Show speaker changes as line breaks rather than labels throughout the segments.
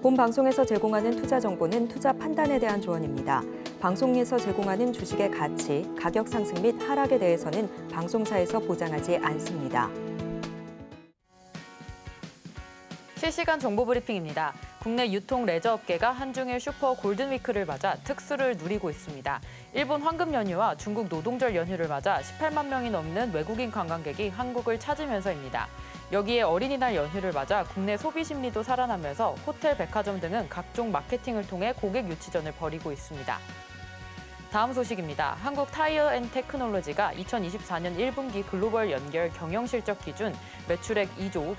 본 방송에서 제공하는 투자 정보는 투자 판단에 대한 조언입니다. 방송에서 제공하는 주식의 가치, 가격 상승 및 하락에 대해서는 방송사에서 보장하지 않습니다.
실시간 정보 브리핑입니다. 국내 유통 레저 업계가 한중일 슈퍼 골든위크를 맞아 특수를 누리고 있습니다. 일본 황금 연휴와 중국 노동절 연휴를 맞아 18만 명이 넘는 외국인 관광객이 한국을 찾으면서입니다. 여기에 어린이날 연휴를 맞아 국내 소비 심리도 살아나면서 호텔, 백화점 등은 각종 마케팅을 통해 고객 유치전을 벌이고 있습니다. 다음 소식입니다. 한국 타이어 앤 테크놀로지가 2024년 1분기 글로벌 연결 경영실적 기준 매출액 2조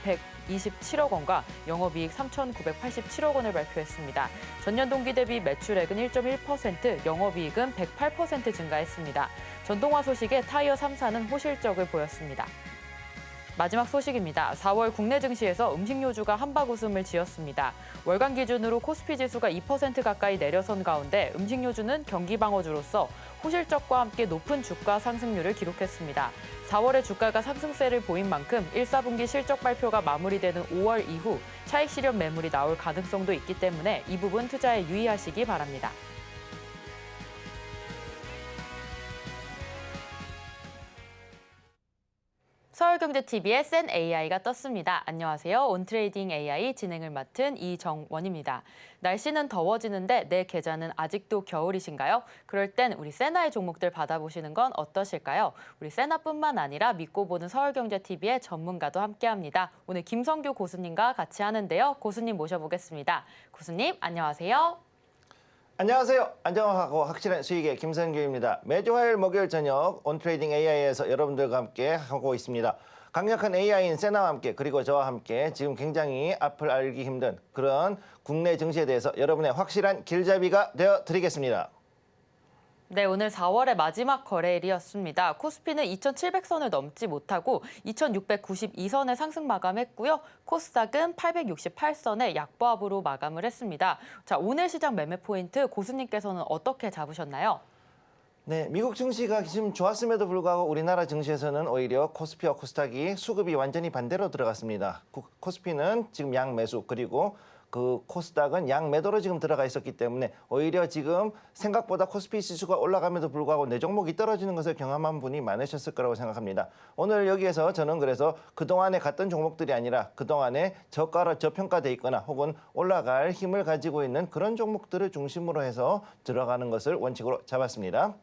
127억 원과 영업이익 3,987억 원을 발표했습니다. 전년 동기 대비 매출액은 1.1%, 영업이익은 108% 증가했습니다. 전동화 소식에 타이어 3사는 호실적을 보였습니다. 마지막 소식입니다. 4월 국내 증시에서 음식료주가 한박 웃음을 지었습니다. 월간 기준으로 코스피 지수가 2% 가까이 내려선 가운데 음식료주는 경기 방어주로서 호실적과 함께 높은 주가 상승률을 기록했습니다. 4월에 주가가 상승세를 보인 만큼 1, 4분기 실적 발표가 마무리되는 5월 이후 차익 실현 매물이 나올 가능성도 있기 때문에 이 부분 투자에 유의하시기 바랍니다. 서울경제TV의 센 AI가 떴습니다. 안녕하세요. 온트레이딩 AI 진행을 맡은 이정원입니다. 날씨는 더워지는데 내 계좌는 아직도 겨울이신가요? 그럴 땐 우리 세나의 종목들 받아보시는 건 어떠실까요? 우리 세나뿐만 아니라 믿고 보는 서울경제TV의 전문가도 함께합니다. 오늘 김성규 고수님과 같이 하는데요. 고수님 모셔보겠습니다. 고수님 안녕하세요.
안녕하세요. 안정하고 확실한 수익의 김성규입니다. 매주 화요일 목요일 저녁 온트레이딩 AI에서 여러분들과 함께 하고 있습니다. 강력한 AI인 세나와 함께 그리고 저와 함께 지금 굉장히 앞을 알기 힘든 그런 국내 증시에 대해서 여러분의 확실한 길잡이가 되어드리겠습니다.
네, 오늘 4월의 마지막 거래일이었습니다. 코스피는 2,700선을 넘지 못하고 2,692선에 상승 마감했고요. 코스닥은 868선의 약보합으로 마감을 했습니다. 자, 오늘 시장 매매 포인트 고수님께서는 어떻게 잡으셨나요?
네, 미국 증시가 지금 좋았음에도 불구하고 우리나라 증시에서는 오히려 코스피와 코스닥이 수급이 완전히 반대로 들어갔습니다. 코스피는 지금 양매수 그리고 그 코스닥은 양매도로 지금 들어가 있었기 때문에 오히려 지금 생각보다 코스피 지수가 올라감에도 불구하고 내 종목이 떨어지는 것을 경험한 분이 많으셨을 거라고 생각합니다. 오늘 여기에서 저는 그래서 그동안에 갔던 종목들이 아니라 그동안에 저평가돼 있거나 혹은 올라갈 힘을 가지고 있는 그런 종목들을 중심으로 해서 들어가는 것을 원칙으로 잡았습니다.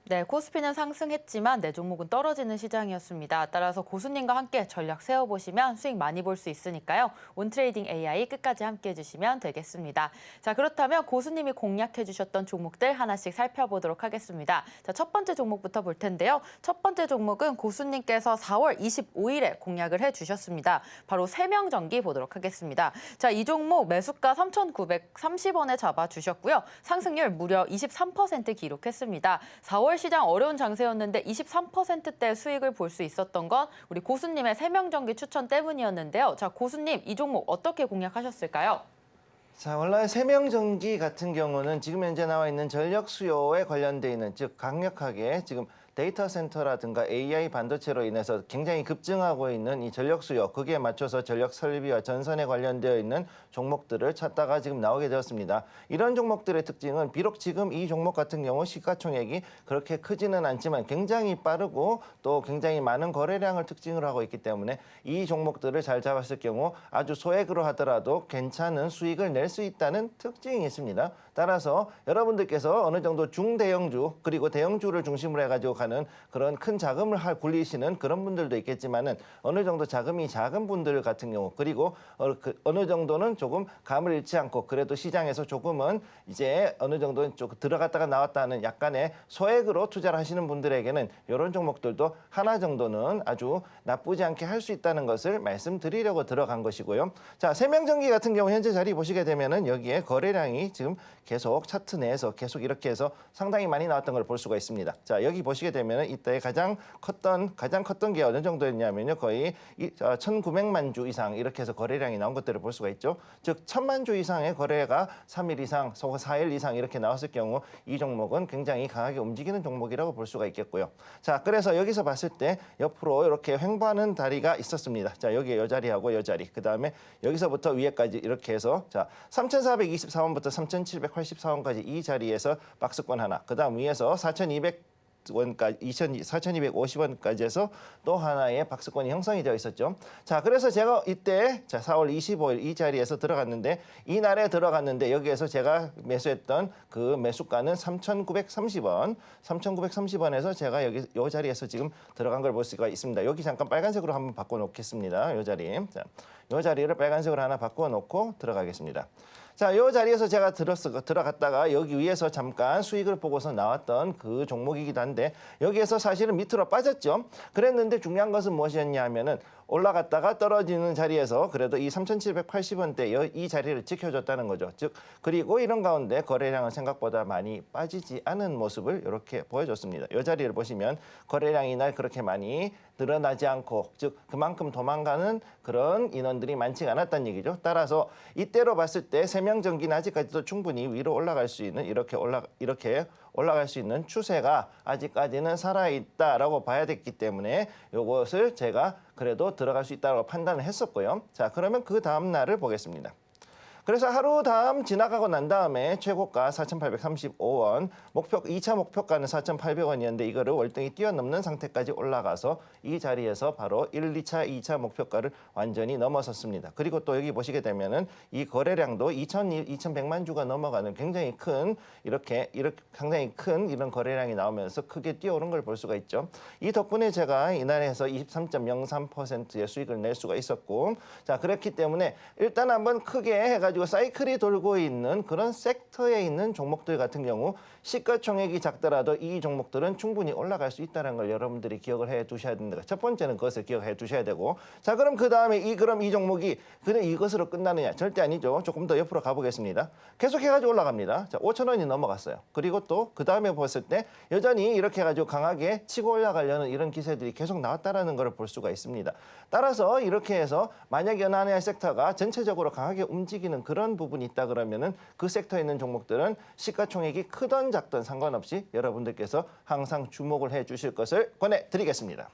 네, 코스피는 상승했지만 내 종목은 떨어지는 시장이었습니다. 따라서 고수님과 함께 전략 세워보시면 수익 많이 볼 수 있으니까요. 온트레이딩 AI 끝까지 함께 해주시면 되겠습니다. 자, 그렇다면 고수님이 공략해주셨던 종목들 하나씩 살펴보도록 하겠습니다. 자, 첫 번째 종목부터 볼 텐데요. 첫 번째 종목은 고수님께서 4월 25일에 공략을 해주셨습니다. 바로 세명전기 보도록 하겠습니다. 자, 이 종목 매수가 3,930원에 잡아주셨고요. 상승률 무려 23% 기록했습니다. 4월 시장 어려운 장세였는데 23%대 수익을 볼 수 있었던 건 우리 고수님의 세명전기 추천 때문이었는데요. 자, 고수님 이 종목 어떻게 공략하셨을까요?
자, 원래 세명전기 같은 경우는 지금 현재 나와 있는 전력 수요에 관련돼 있는 즉 강력하게 지금 데이터 센터라든가 AI 반도체로 인해서 굉장히 급증하고 있는 이 전력 수요, 거기에 맞춰서 전력 설비와 전선에 관련되어 있는 종목들을 찾다가 지금 나오게 되었습니다. 이런 종목들의 특징은 비록 지금 이 종목 같은 경우 시가총액이 그렇게 크지는 않지만 굉장히 빠르고 또 굉장히 많은 거래량을 특징으로 하고 있기 때문에 이 종목들을 잘 잡았을 경우 아주 소액으로 하더라도 괜찮은 수익을 낼 수 있다는 특징이 있습니다. 따라서 여러분들께서 어느 정도 중대형주 그리고 대형주를 중심으로 해가지고 가는 그런 큰 자금을 굴리시는 그런 분들도 있겠지만은 어느 정도 자금이 작은 분들 같은 경우 그리고 어느 정도는 조금 감을 잃지 않고 그래도 시장에서 조금은 이제 어느 정도는 좀 들어갔다가 나왔다 하는 약간의 소액으로 투자를 하시는 분들에게는 이런 종목들도 하나 정도는 아주 나쁘지 않게 할 수 있다는 것을 말씀드리려고 들어간 것이고요. 자, 세명전기 같은 경우 현재 자리 보시게 되면은 여기에 거래량이 지금 계속 차트 내에서 계속 이렇게 해서 상당히 많이 나왔던 걸 볼 수가 있습니다. 자, 여기 보시게 되면 이때 가장 컸던 게 어느 정도였냐면요. 거의 1,900만 주 이상 이렇게 해서 거래량이 나온 것들을 볼 수가 있죠. 즉 1,000만 주 이상의 거래가 3일 이상, 4일 이상 이렇게 나왔을 경우 이 종목은 굉장히 강하게 움직이는 종목이라고 볼 수가 있겠고요. 자, 그래서 여기서 봤을 때 옆으로 이렇게 횡보하는 다리가 있었습니다. 자, 여기에 요 자리하고 요 자리. 그다음에 여기서부터 위에까지 이렇게 해서 자, 3,424원부터 3,784원까지 이 자리에서 박스권 하나. 그다음 위에서 4,250원까지 해서 또 하나의 박스권이 형성이 되어 있었죠. 자, 그래서 제가 이때 4월 25일 이 자리에서 들어갔는데 이 날에 들어갔는데 여기에서 제가 매수했던 그 매수가는 3,930원. 3,930원에서 제가 여기 이 자리에서 지금 들어간 걸 볼 수가 있습니다. 여기 잠깐 빨간색으로 한번 바꿔 놓겠습니다. 이 자리. 자, 이 자리를 빨간색으로 하나 바꿔 놓고 들어가겠습니다. 자, 이 자리에서 제가 들어갔다가 여기 위에서 잠깐 수익을 보고서 나왔던 그 종목이기도 한데 여기에서 사실은 밑으로 빠졌죠. 그랬는데 중요한 것은 무엇이었냐 하면은 올라갔다가 떨어지는 자리에서 그래도 이 3,780원대 이 자리를 지켜줬다는 거죠. 즉 그리고 이런 가운데 거래량은 생각보다 많이 빠지지 않은 모습을 이렇게 보여줬습니다. 이 자리를 보시면 거래량이 날 그렇게 많이 늘어나지 않고 즉 그만큼 도망가는 그런 인원들이 많지가 않았다는 얘기죠. 따라서 이때로 봤을 때 세명전기는 아직까지도 충분히 위로 올라갈 수 있는 이렇게 올라갈 수 있는 추세가 아직까지는 살아있다라고 봐야 됐기 때문에 이것을 제가 그래도 들어갈 수 있다고 판단을 했었고요. 자, 그러면 그 다음 날을 보겠습니다. 그래서 하루 다음 지나가고 난 다음에 최고가 4,835원, 2차 목표가는 4,800원이었는데 이거를 월등히 뛰어넘는 상태까지 올라가서 이 자리에서 바로 1, 2차, 2차 목표가를 완전히 넘어섰습니다. 그리고 또 여기 보시게 되면은 이 거래량도 2,100만 주가 넘어가는 굉장히 큰 이렇게 상당히 큰 이런 거래량이 나오면서 크게 뛰어오른 걸 볼 수가 있죠. 이 덕분에 제가 이날에서 23.03%의 수익을 낼 수가 있었고, 자, 그렇기 때문에 일단 한번 크게 해가지고 사이클이 돌고 있는 그런 섹터에 있는 종목들 같은 경우 시가총액이 작더라도 이 종목들은 충분히 올라갈 수 있다는 걸 여러분들이 기억을 해 두셔야 됩니다. 첫 번째는 그것을 기억해 두셔야 되고, 자, 그럼 그 다음에 이 종목이 그냥 이것으로 끝나느냐? 절대 아니죠. 조금 더 옆으로 가보겠습니다. 계속 해가지고 올라갑니다. 자, 5,000원이 넘어갔어요. 그리고 또 그 다음에 봤을 때 여전히 이렇게 해가지고 강하게 치고 올라가려는 이런 기세들이 계속 나왔다라는 걸 볼 수가 있습니다. 따라서 이렇게 해서 만약 어느 하나의 섹터가 전체적으로 강하게 움직이는 그런 부분이 있다 그러면은 그 섹터에 있는 종목들은 시가총액이 크던 작던 상관없이 여러분들께서 항상 주목을 해 주실 것을 권해드리겠습니다.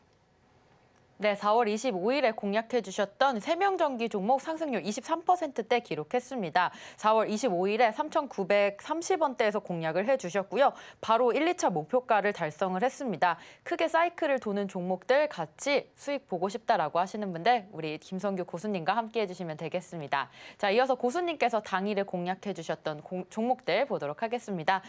네, 4월 25일에 공략해 주셨던 세명전기 종목 상승률 23%대 기록했습니다. 4월 25일에 3,930원대에서 공략을 해 주셨고요. 바로 1, 2차 목표가를 달성을 했습니다. 크게 사이클을 도는 종목들 같이 수익 보고 싶다라고 하시는 분들 우리 김성규 고수님과 함께 해주시면 되겠습니다. 자, 이어서 고수님께서 당일에 공략해 주셨던 종목들 보도록 하겠습니다.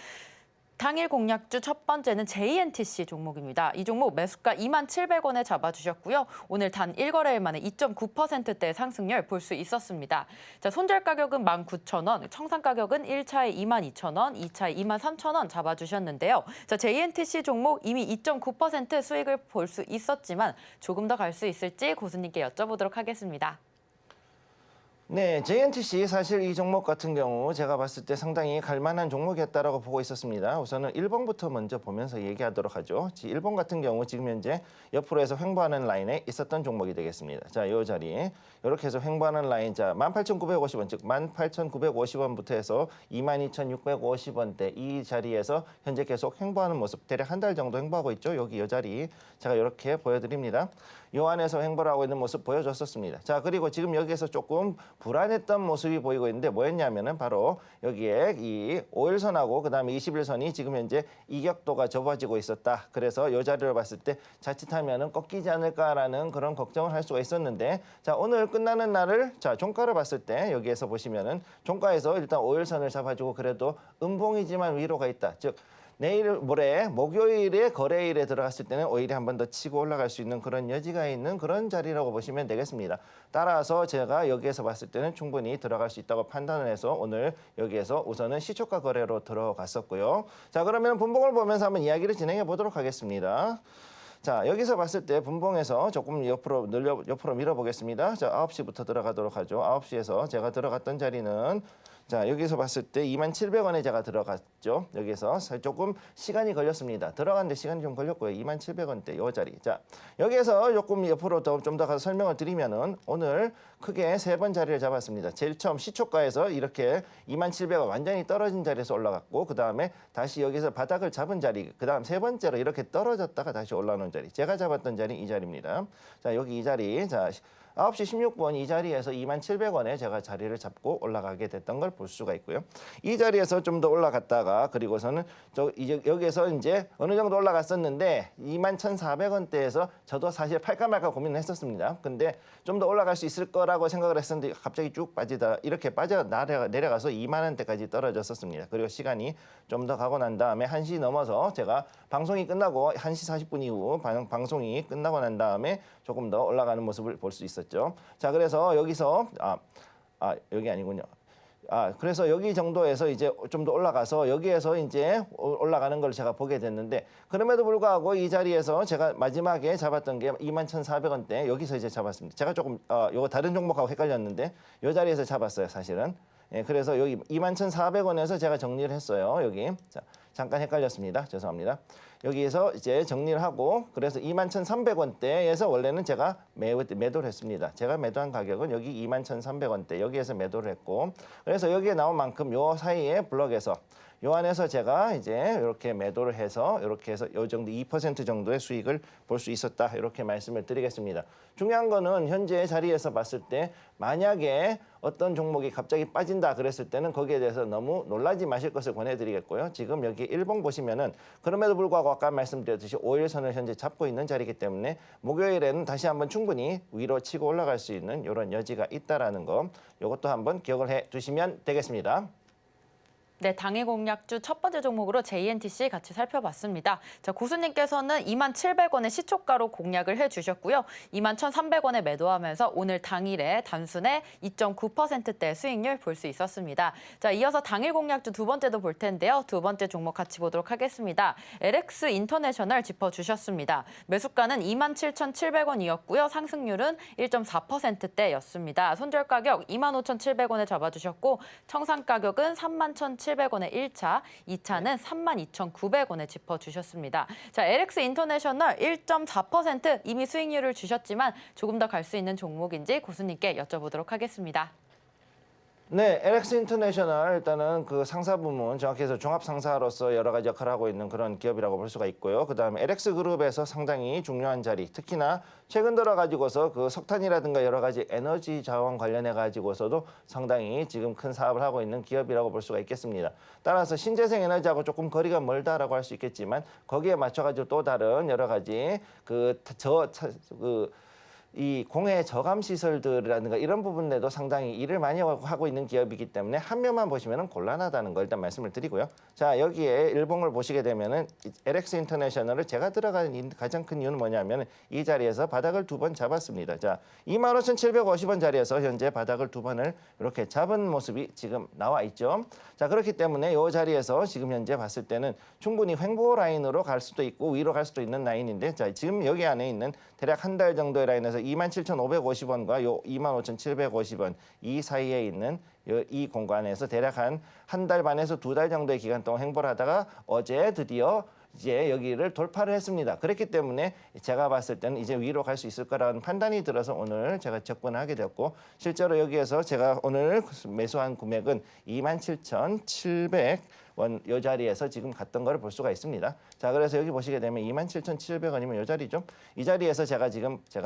당일 공략주 첫 번째는 JNTC 종목입니다. 이 종목 매수가 27,000원에 잡아주셨고요. 오늘 단 1거래일 만에 2.9%대 상승률 볼 수 있었습니다. 자, 손절 가격은 19,000원, 청산 가격은 1차에 22,000원, 2차에 23,000원 잡아주셨는데요. 자, JNTC 종목 이미 2.9% 수익을 볼 수 있었지만 조금 더 갈 수 있을지 고수님께 여쭤보도록 하겠습니다.
네, JNTC 사실 이 종목 같은 경우 제가 봤을 때 상당히 갈만한 종목이었다라고 보고 있었습니다. 우선은 1번부터 먼저 보면서 얘기하도록 하죠. 1번 같은 경우 지금 현재 옆으로 해서 횡보하는 라인에 있었던 종목이 되겠습니다. 자, 이 자리 이렇게 해서 횡보하는 라인, 자 18,950원, 즉 18,950원부터 해서 22,650원대 이 자리에서 현재 계속 횡보하는 모습, 대략 한 달 정도 횡보하고 있죠. 여기 이 자리 제가 이렇게 보여드립니다. 이 안에서 횡보를 하고 있는 모습 보여줬었습니다. 자, 그리고 지금 여기에서 조금 불안했던 모습이 보이고 있는데 뭐였냐면은 바로 여기에 이 5일선하고 그다음에 21선이 지금 현재 이격도가 좁아지고 있었다. 그래서 이 자리를 봤을 때 자칫하면은 꺾이지 않을까라는 그런 걱정을 할 수가 있었는데, 자, 오늘 끝나는 날을 자 종가를 봤을 때 여기에서 보시면은 종가에서 일단 5일선을 잡아주고 그래도 음봉이지만 위로가 있다. 즉 내일 모레 목요일에 거래일에 들어갔을 때는 오히려 한 번 더 치고 올라갈 수 있는 그런 여지가 있는 그런 자리라고 보시면 되겠습니다. 따라서 제가 여기에서 봤을 때는 충분히 들어갈 수 있다고 판단을 해서 오늘 여기에서 우선은 시초가 거래로 들어갔었고요. 자, 그러면 분봉을 보면서 한번 이야기를 진행해 보도록 하겠습니다. 자, 여기서 봤을 때 분봉에서 조금 옆으로 밀어보겠습니다. 자, 9시부터 들어가도록 하죠. 9시에서 제가 들어갔던 자리는 자, 여기서 봤을 때 27,000원에 제가 들어갔죠. 여기서 조금 시간이 걸렸습니다. 들어가는데 시간이 좀 걸렸고요. 27,000원대 요 자리. 자, 여기에서 조금 옆으로 좀 더 가서 설명을 드리면은 오늘 크게 3번 자리를 잡았습니다. 제일 처음 시초가에서 이렇게 27,000원 완전히 떨어진 자리에서 올라갔고, 그 다음에 다시 여기서 바닥을 잡은 자리, 그 다음 세 번째로 이렇게 떨어졌다가 다시 올라오는 자리. 제가 잡았던 자리 이 자리입니다. 자, 여기 이 자리. 자, 9시 16분 이 자리에서 27,000원에 제가 자리를 잡고 올라가게 됐던 걸 볼 수가 있고요. 이 자리에서 좀 더 올라갔다가 그리고서는 이제 여기에서 이제 어느 정도 올라갔었는데 21,400원대에서 저도 사실 팔까 말까 고민을 했었습니다. 근데 좀 더 올라갈 수 있을 거라고 생각을 했었는데 갑자기 쭉 빠지다 이렇게 내려가서 2만 원대까지 떨어졌었습니다. 그리고 시간이 좀 더 가고 난 다음에 1시 넘어서 제가 방송이 끝나고 1시 40분 이후 방송이 끝나고 난 다음에 조금 더 올라가는 모습을 볼 수 있었죠. 자, 그래서 여기서 여기 아니군요. 그래서 여기 정도에서 이제 좀 더 올라가서 여기에서 이제 올라가는 걸 제가 보게 됐는데, 그럼에도 불구하고 이 자리에서 제가 마지막에 잡았던 게 21,400원대 여기서 이제 잡았습니다. 제가 조금 요거 다른 종목하고 헷갈렸는데 이 자리에서 잡았어요, 사실은. 예, 그래서 여기 21,400원에서 제가 정리를 했어요. 여기. 자, 잠깐 헷갈렸습니다. 죄송합니다. 여기에서 이제 정리를 하고, 그래서 21,300원대에서 원래는 제가 매도를 했습니다. 제가 매도한 가격은 여기 21,300원대 여기에서 매도를 했고, 그래서 여기에 나온 만큼 요 사이에 블럭에서 요 안에서 제가 이제 이렇게 매도를 해서 이렇게 해서 요 정도 2% 정도의 수익을 볼 수 있었다, 이렇게 말씀을 드리겠습니다. 중요한 거는 현재 자리에서 봤을 때 만약에 어떤 종목이 갑자기 빠진다 그랬을 때는 거기에 대해서 너무 놀라지 마실 것을 권해드리겠고요. 지금 여기 일봉 보시면은 그럼에도 불구하고 아까 말씀드렸듯이 5일선을 현재 잡고 있는 자리이기 때문에 목요일에는 다시 한번 충분히 위로 치고 올라갈 수 있는 이런 여지가 있다라는 거, 이것도 한번 기억을 해 두시면 되겠습니다.
네, 당일 공략주 첫 번째 종목으로 JNTC 같이 살펴봤습니다. 자, 고수님께서는 27,000원의 시초가로 공략을 해주셨고요. 21,300원에 매도하면서 오늘 당일에 단순에 2.9%대 수익률 볼 수 있었습니다. 자, 이어서 당일 공략주 두 번째도 볼 텐데요. 두 번째 종목 같이 보도록 하겠습니다. LX 인터내셔널 짚어주셨습니다. 매수가는 27,700원이었고요. 상승률은 1.4%대였습니다. 손절 가격 25,700원에 잡아주셨고, 청산 가격은 31,700원에 1차, 2차는 32,900원에 짚어주셨습니다. 자, LX 인터내셔널 1.4% 이미 수익률을 주셨지만 조금 더 갈 수 있는 종목인지 고수님께 여쭤보도록 하겠습니다.
네, LX 인터내셔널 일단은 그 상사 부문, 정확히 해서 종합 상사로서 여러 가지 역할을 하고 있는 그런 기업이라고 볼 수가 있고요. 그다음에 LX 그룹에서 상당히 중요한 자리, 특히나 최근 들어 가지고서 그 석탄이라든가 여러 가지 에너지 자원 관련해 가지고서도 상당히 지금 큰 사업을 하고 있는 기업이라고 볼 수가 있겠습니다. 따라서 신재생 에너지하고 조금 거리가 멀다라고 할 수 있겠지만 거기에 맞춰 가지고 또 다른 여러 가지 이 공해 저감 시설들이라든가 이런 부분에도 상당히 일을 많이 하고 있는 기업이기 때문에 한 면만 보시면 곤란하다는 걸 일단 말씀을 드리고요. 자, 여기에 일봉을 보시게 되면은 LX 인터내셔널을 제가 들어가는 가장 큰 이유는 뭐냐면 이 자리에서 바닥을 두 번 잡았습니다. 자, 25,750원 자리에서 현재 바닥을 두 번을 이렇게 잡은 모습이 지금 나와 있죠. 자, 그렇기 때문에 이 자리에서 지금 현재 봤을 때는 충분히 횡보 라인으로 갈 수도 있고 위로 갈 수도 있는 라인인데, 자, 지금 여기 안에 있는 대략 한 달 정도의 라인에서 27,550원과 요 25,750원 이 사이에 있는 이 공간에서 대략 한 달 반에서 두 달 정도의 기간 동안 횡보를 하다가 어제 드디어 이제 여기를 돌파를 했습니다. 그렇기 때문에 제가 봤을 때는 이제 위로 갈 수 있을 거라는 판단이 들어서 오늘 제가 접근을 하게 되었고, 실제로 여기에서 제가 오늘 매수한 금액은 27,700원 이 자리에서 지금 갔던 걸 볼 수가 있습니다. 자, 그래서 여기 보시게 되면 27,700원이면 이 자리죠. 이 자리에서 제가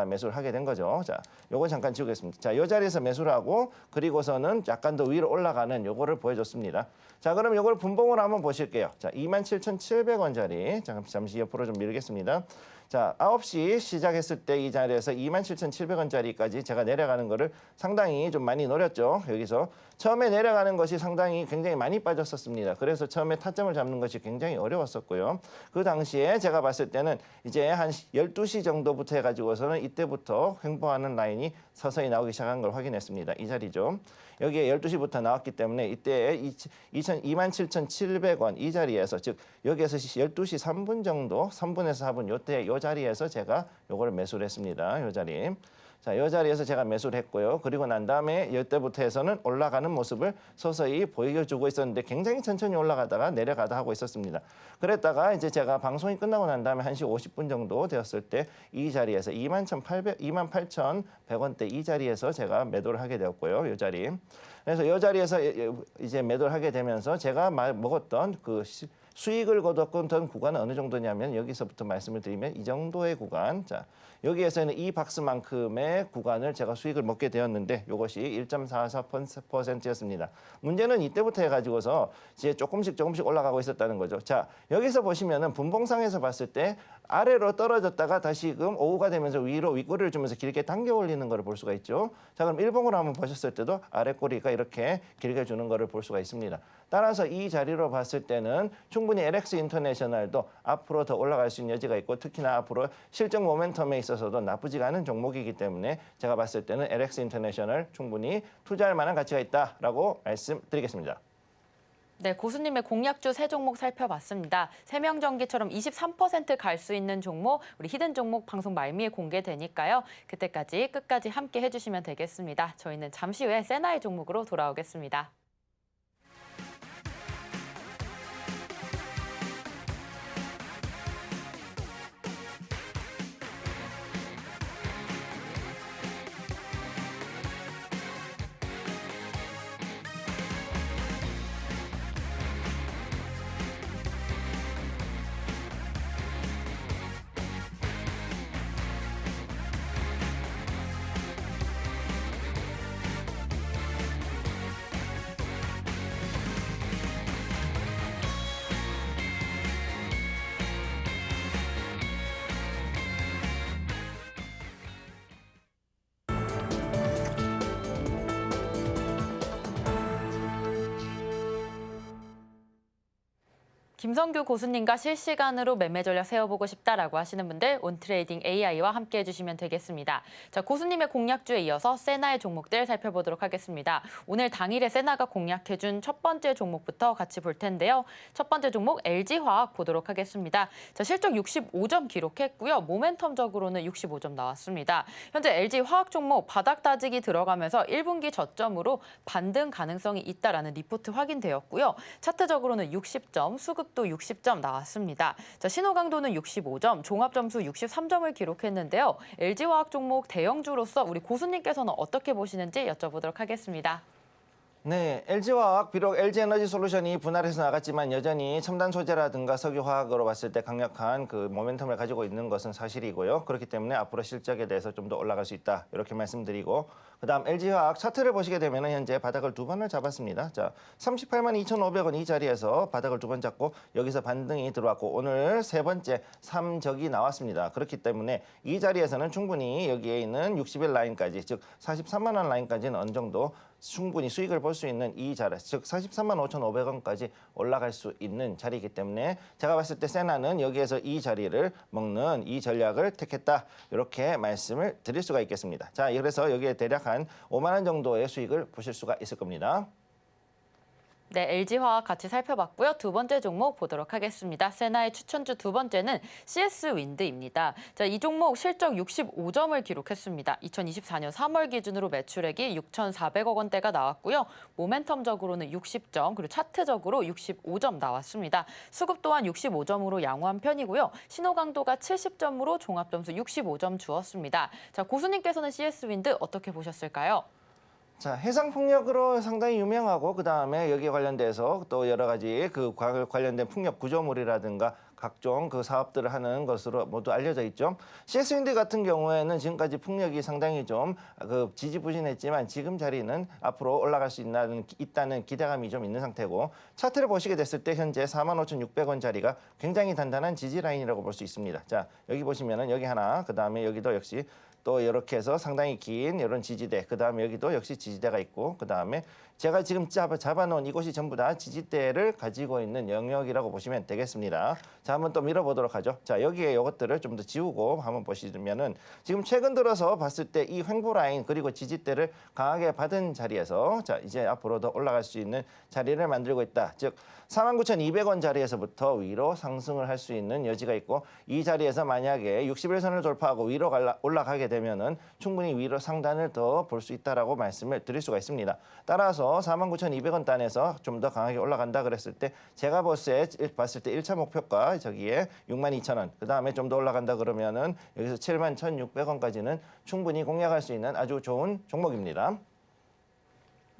매수를 하게 된 거죠. 자, 요거 잠깐 지우겠습니다. 자, 이 자리에서 매수를 하고 그리고서는 약간 더 위로 올라가는 요거를 보여줬습니다. 자, 그럼 요걸 분봉을 한번 보실게요. 자, 27,700원 자리 잠시 옆으로 좀 밀겠습니다. 자, 9시 시작했을 때 이 자리에서 27,700원짜리까지 제가 내려가는 거를 상당히 좀 많이 노렸죠. 여기서 처음에 내려가는 것이 상당히 굉장히 많이 빠졌었습니다. 그래서 처음에 타점을 잡는 것이 굉장히 어려웠었고요. 그 당시에 제가 봤을 때는 이제 한 12시 정도부터 해가지고서는 이때부터 횡보하는 라인이 서서히 나오기 시작한 걸 확인했습니다. 이 자리죠. 여기에 12시부터 나왔기 때문에 이때 27,700원 이 자리에서, 즉 여기에서 12시 3분 정도, 3분에서 4분 요때 요 자리에서 제가 요걸 매수를 했습니다. 요 자리. 자, 이 자리에서 제가 매수를 했고요. 그리고 난 다음에 이때부터 해서는 올라가는 모습을 서서히 보여주고 있었는데 굉장히 천천히 올라가다가 내려가다 하고 있었습니다. 그랬다가 이제 제가 방송이 끝나고 난 다음에 1시 50분 정도 되었을 때 이 자리에서 21,100원대 이 자리에서 제가 매도를 하게 되었고요. 이 자리. 그래서 이 자리에서 이제 매도를 하게 되면서 제가 먹었던 그 수익을 거뒀던 구간은 어느 정도냐면 여기서부터 말씀을 드리면 이 정도의 구간. 자, 여기에서는 이 박스만큼의 구간을 제가 수익을 먹게 되었는데 이것이 1.44%였습니다. 문제는 이때부터 해가지고서 이제 조금씩 올라가고 있었다는 거죠. 자, 여기서 보시면은 분봉상에서 봤을 때 아래로 떨어졌다가 다시금 오후가 되면서 위로 윗꼬리를 주면서 길게 당겨 올리는 것을 볼 수가 있죠. 자, 그럼 일봉으로 한번 보셨을 때도 아래 꼬리가 이렇게 길게 주는 것을 볼 수가 있습니다. 따라서 이 자리로 봤을 때는 충분히 LX 인터내셔널도 앞으로 더 올라갈 수 있는 여지가 있고 특히나 앞으로 실적 모멘텀에 있어서도 나쁘지가 않은 종목이기 때문에 제가 봤을 때는 LX 인터내셔널 충분히 투자할 만한 가치가 있다라고 말씀드리겠습니다.
네, 고수님의 공략주 세 종목 살펴봤습니다. 세명전기처럼 23% 갈 수 있는 종목, 우리 히든 종목 방송 말미에 공개되니까요. 그때까지 끝까지 함께 해주시면 되겠습니다. 저희는 잠시 후에 세나의 종목으로 돌아오겠습니다. 김성규 고수님과 실시간으로 매매 전략 세워보고 싶다라고 하시는 분들 온트레이딩 AI와 함께 해주시면 되겠습니다. 자, 고수님의 공략주에 이어서 세나의 종목들 살펴보도록 하겠습니다. 오늘 당일에 세나가 공략해준 첫 번째 종목부터 같이 볼 텐데요. 첫 번째 종목 LG화학 보도록 하겠습니다. 자, 실적 65점 기록했고요. 모멘텀적으로는 65점 나왔습니다. 현재 LG화학 종목 바닥 다지기 들어가면서 1분기 저점으로 반등 가능성이 있다라는 리포트 확인되었고요. 차트적으로는 60점, 수급 또 60점 나왔습니다. 자, 신호강도는 65점, 종합점수 63점을 기록했는데요. LG화학 종목 대형주로서 우리 고수님께서는 어떻게 보시는지 여쭤보도록 하겠습니다.
네, LG화학 비록 LG에너지솔루션이 분할해서 나갔지만 여전히 첨단 소재라든가 석유화학으로 봤을 때 강력한 그 모멘텀을 가지고 있는 것은 사실이고요. 그렇기 때문에 앞으로 실적에 대해서 좀 더 올라갈 수 있다 이렇게 말씀드리고 그다음 LG화학 차트를 보시게 되면 현재 바닥을 두 번을 잡았습니다. 자, 38만 2,500원 이 자리에서 바닥을 두 번 잡고 여기서 반등이 들어왔고 오늘 세 번째 3적이 나왔습니다. 그렇기 때문에 이 자리에서는 충분히 여기에 있는 60일 라인까지 즉 43만 원 라인까지는 어느 정도 충분히 수익을 볼 수 있는 이 자리, 즉 43만 5,500원까지 올라갈 수 있는 자리이기 때문에 제가 봤을 때 세나는 여기에서 이 자리를 먹는 이 전략을 택했다. 이렇게 말씀을 드릴 수가 있겠습니다. 자, 그래서 여기에 대략 한 5만 원 정도의 수익을 보실 수가 있을 겁니다.
네, LG화학 같이 살펴봤고요. 두 번째 종목 보도록 하겠습니다. 세나의 추천주 두 번째는 CS윈드입니다. 자, 이 종목 실적 65점을 기록했습니다. 2024년 3월 기준으로 매출액이 6,400억 원대가 나왔고요. 모멘텀적으로는 60점, 그리고 차트적으로 65점 나왔습니다. 수급 또한 65점으로 양호한 편이고요. 신호강도가 70점으로 종합점수 65점 주었습니다. 자, 고수님께서는 CS윈드 어떻게 보셨을까요?
자, 해상풍력으로 상당히 유명하고 그다음에 여기에 관련돼서 또 여러 가지 그 관련된 풍력 구조물이라든가 각종 그 사업들을 하는 것으로 모두 알려져 있죠. CS윈드 같은 경우에는 지금까지 풍력이 상당히 좀 그 지지부진했지만 지금 자리는 앞으로 올라갈 수 있다는 기대감이 좀 있는 상태고 차트를 보시게 됐을 때 현재 45,600원 자리가 굉장히 단단한 지지 라인이라고 볼 수 있습니다. 자, 여기 보시면은 여기 하나, 그다음에 여기도 역시 또 이렇게 해서 상당히 긴 이런 지지대, 그다음에 여기도 역시 지지대가 있고 그다음에 제가 지금 잡아놓은 이곳이 전부 다 지지대를 가지고 있는 영역이라고 보시면 되겠습니다. 자, 한번 또 밀어보도록 하죠. 자, 여기에 이것들을 좀 더 지우고 한번 보시면은 지금 최근 들어서 봤을 때 이 횡보 라인 그리고 지지대를 강하게 받은 자리에서 자, 이제 앞으로 더 올라갈 수 있는 자리를 만들고 있다. 즉 49,200원 자리에서부터 위로 상승을 할 수 있는 여지가 있고 이 자리에서 만약에 61선을 돌파하고 위로 올라가게 하게 되면은 충분히 위로 상단을 더 볼 수 있다라고 말씀을 드릴 수가 있습니다. 따라서 49,200원 단에서 좀 더 강하게 올라간다 그랬을 때 제가 봤을 때 1차 목표가 저기에 62,000원, 그다음에 좀 더 올라간다 그러면은 여기서 71,600원까지는 충분히 공략할 수 있는 아주 좋은 종목입니다.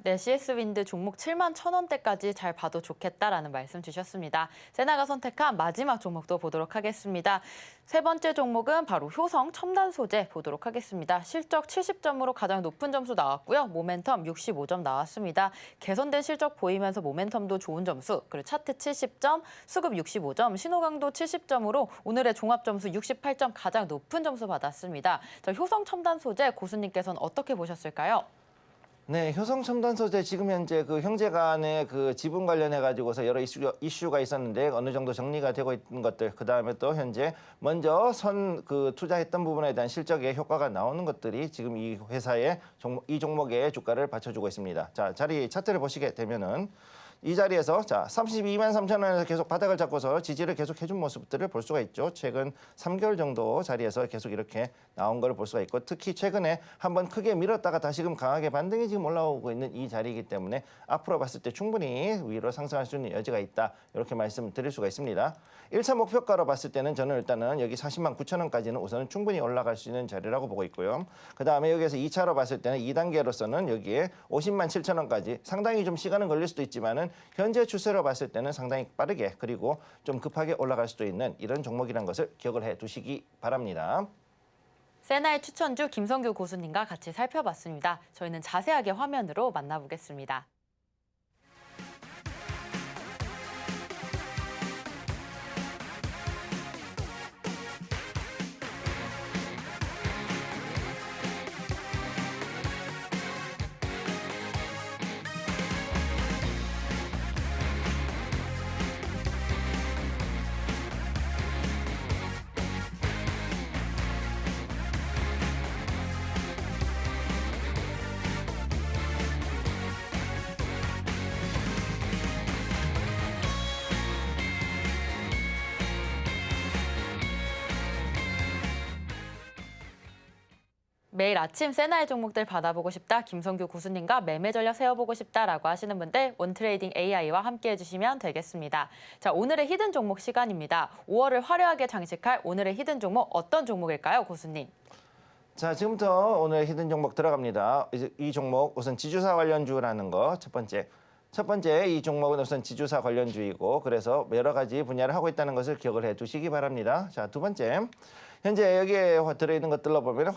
네, CS윈드 종목 71,000원대까지 잘 봐도 좋겠다라는 말씀 주셨습니다. 세나가 선택한 마지막 종목도 보도록 하겠습니다. 세 번째 종목은 바로 효성 첨단 소재 보도록 하겠습니다. 실적 70점으로 가장 높은 점수 나왔고요. 모멘텀 65점 나왔습니다. 개선된 실적 보이면서 모멘텀도 좋은 점수, 그리고 차트 70점, 수급 65점, 신호강도 70점으로 오늘의 종합 점수 68점 가장 높은 점수 받았습니다. 자, 효성 첨단 소재 고수님께서는 어떻게 보셨을까요?
네, 효성 첨단 소재 지금 현재 그 형제 간의 그 지분 관련해 가지고서 여러 이슈가 있었는데 어느 정도 정리가 되고 있는 것들, 그 다음에 또 현재 먼저 투자했던 부분에 대한 실적의 효과가 나오는 것들이 지금 이 회사의 이 종목의 주가를 받쳐주고 있습니다. 자, 자리 차트를 보시게 되면은 이 자리에서 32만 3천 원에서 계속 바닥을 잡고서 지지를 계속 해준 모습들을 볼 수가 있죠. 최근 3개월 정도 자리에서 계속 이렇게 나온 걸 볼 수가 있고, 특히 최근에 한번 크게 밀었다가 다시금 강하게 반등이 지금 올라오고 있는 이 자리이기 때문에 앞으로 봤을 때 충분히 위로 상승할 수 있는 여지가 있다, 이렇게 말씀드릴 수가 있습니다. 1차 목표가로 봤을 때는 저는 일단은 여기 40만 9천 원까지는 우선은 충분히 올라갈 수 있는 자리라고 보고 있고요. 그 다음에 여기에서 2차로 봤을 때는 2단계로서는 여기에 50만 7천 원까지 상당히 좀 시간은 걸릴 수도 있지만은 현재 추세로 봤을 때는 상당히 빠르게 그리고 좀 급하게 올라갈 수도 있는 이런 종목이라는 것을 기억을 해 두시기 바랍니다.
세나의 추천주 김성규 고수님과 같이 살펴봤습니다. 저희는 자세하게 화면으로 만나보겠습니다. 매일 아침 세나의 종목들 받아보고 싶다, 김성규 고수님과 매매 전략 세워보고 싶다라고 하시는 분들 온트레이딩 AI와 함께 해주시면 되겠습니다. 자, 오늘의 히든 종목 시간입니다. 5월을 화려하게 장식할 오늘의 히든 종목 어떤 종목일까요, 고수님?
자, 지금부터 오늘 히든 종목 들어갑니다. 이 종목 우선 지주사 관련주라는 거 첫 번째 이 종목은 우선 지주사 관련주이고, 그래서 여러 가지 분야를 하고 있다는 것을 기억을 해 두시기 바랍니다. 자, 두 번째, 현재 여기에 들어있는 것들로 보면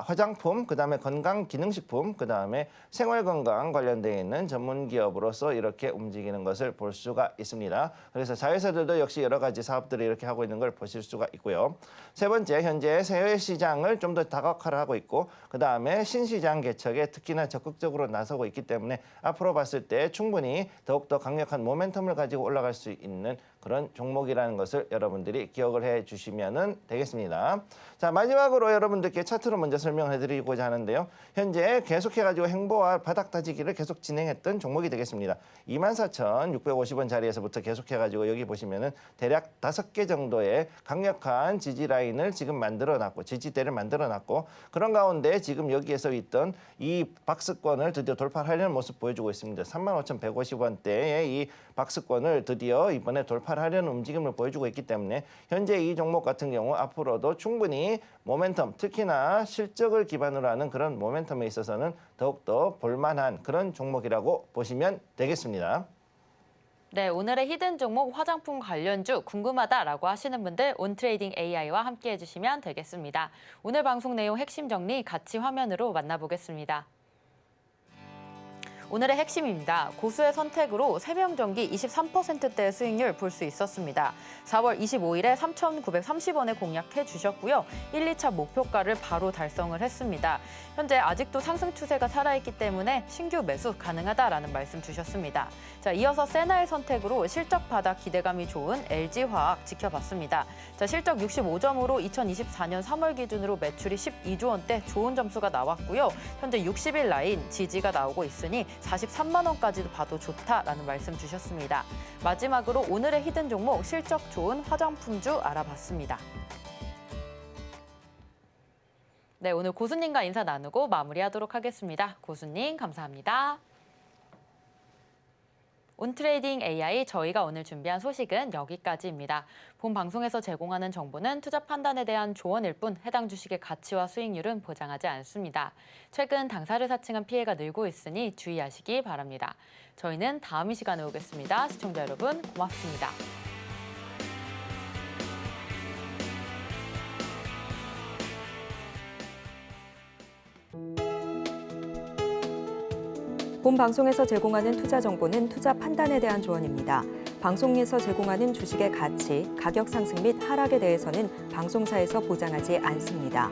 화장품, 그다음에 건강기능식품, 그다음에 생활건강 관련되어 있는 전문기업으로서 이렇게 움직이는 것을 볼 수가 있습니다. 그래서 자회사들도 역시 여러 가지 사업들을 이렇게 하고 있는 걸 보실 수가 있고요. 세 번째, 현재 해외 시장을 좀 더 다각화하고 있고, 그다음에 신시장 개척에 특히나 적극적으로 나서고 있기 때문에 앞으로 봤을 때 충분히 더욱더 강력한 모멘텀을 가지고 올라갈 수 있는 그런 종목이라는 것을 여러분들이 기억을 해 주시면 되겠습니다. 자, 마지막으로 여러분들께 차트로 먼저 설명해 드리고자 하는데요. 현재 계속해가지고 행보와 바닥 다지기를 계속 진행했던 종목이 되겠습니다. 24,650원 자리에서부터 계속해가지고 여기 보시면은 대략 5개 정도의 강력한 지지 라인을 지금 만들어놨고, 지지대를 만들어놨고, 그런 가운데 지금 여기에서 있던 이 박스권을 드디어 돌파하려는 모습 보여주고 있습니다. 35,150원대의 이 박스권을 드디어 이번에 돌파하려는 움직임을 보여주고 있기 때문에 현재 이 종목 같은 경우 앞으로도 충분히 모멘텀, 특히나 실적을 기반으로 하는 그런 모멘텀에 있어서는 더욱더 볼만한 그런 종목이라고 보시면 되겠습니다.
네, 오늘의 히든 종목 화장품 관련주 궁금하다라고 하시는 분들 온트레이딩 AI와 함께 해주시면 되겠습니다. 오늘 방송 내용 핵심 정리 같이 화면으로 만나보겠습니다. 오늘의 핵심입니다. 고수의 선택으로 세명전기 23%대의 수익률 볼 수 있었습니다. 4월 25일에 3,930원에 공략해 주셨고요. 1, 2차 목표가를 바로 달성을 했습니다. 현재 아직도 상승 추세가 살아있기 때문에 신규 매수 가능하다라는 말씀 주셨습니다. 자, 이어서 세나의 선택으로 실적 바닥 기대감이 좋은 LG화학 지켜봤습니다. 자, 실적 65점으로 2024년 3월 기준으로 매출이 12조 원대 좋은 점수가 나왔고요. 현재 60일 라인 지지가 나오고 있으니 43만 원까지도 봐도 좋다라는 말씀 주셨습니다. 마지막으로 오늘의 히든 종목 실적 좋은 화장품주 알아봤습니다. 네, 오늘 고수님과 인사 나누고 마무리하도록 하겠습니다. 고수님 감사합니다. 온트레이딩 AI 저희가 오늘 준비한 소식은 여기까지입니다. 본 방송에서 제공하는 정보는 투자 판단에 대한 조언일 뿐 해당 주식의 가치와 수익률은 보장하지 않습니다. 최근 당사를 사칭한 피해가 늘고 있으니 주의하시기 바랍니다. 저희는 다음 이 시간에 오겠습니다. 시청자 여러분 고맙습니다.
본 방송에서 제공하는 투자 정보는 투자 판단에 대한 조언입니다. 방송에서 제공하는 주식의 가치, 가격 상승 및 하락에 대해서는 방송사에서 보장하지 않습니다.